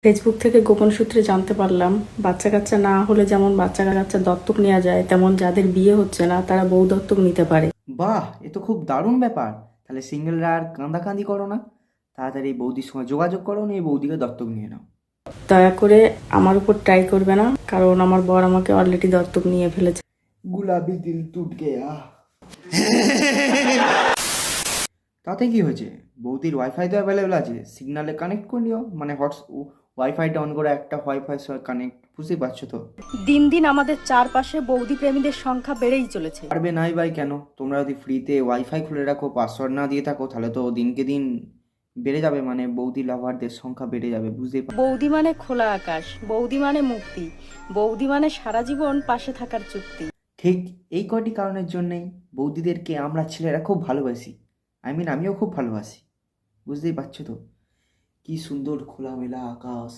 Facebook থেকে গোপন সূত্রে জানতে পারলাম, বাচ্চা কাচ্চা না হলে যেমন বাচ্চা কাচ্চা দত্তক নেওয়া যায়, তেমন যাদের বিয়ে হচ্ছে না তারা বউ দত্তক নিতে পারে। বাহ, এ তো খুব দারুণ ব্যাপার। তাহলে সিঙ্গেলরা আর কাঁদাকাঁদি করো না, তাড়াতাড়ি এই বৌদির সঙ্গে যোগাযোগ করো, নিয়ে বৌদিকে দত্তক নিয়ে নাও। দয়া করে আমার উপর ট্রাই করবে না, কারণ আমার বর আমাকে অলরেডি দত্তক নিয়ে ফেলেছে। গুলাবি দিল টুট গেয়া। তাতে কি হয়েছে? বৌদির ওয়াইফাই তো অ্যাভেলেবেল আছে, সিগনালে কানেক্ট করে নিও, মানে ওয়াইফাইটা অন করে একটা ওয়াইফাই কানেক্ট, বুঝতেই পারছো তো। দিন দিন আমাদের চারপাশে বৌদি প্রেমীদের সংখ্যা বেড়েই চলেছে। পারবে নাই ভাই কেন? তোমরা যদি ফ্রিতে ওয়াইফাই খুলে রাখো, পাসওয়ার্ড না দিয়ে থাকো, তাহলে তো দিনকে দিন বেড়ে যাবে, মানে বৌদি লাভারদের সংখ্যা বেড়ে যাবে, বুঝতেই পার। বৌদি মানে খোলা আকাশ, বৌদি মানে মুক্তি, বৌদি মানে সারা জীবন পাশে থাকার চুক্তি। ঠিক এই কয়টি কারণের জন্যেই বৌদিদেরকে আমরা ছেলেরা খুব ভালোবাসি। আমিও খুব ভালোবাসি, বুঝতেই পারছো তো। কি সুন্দর খোলামেলা আকাশ,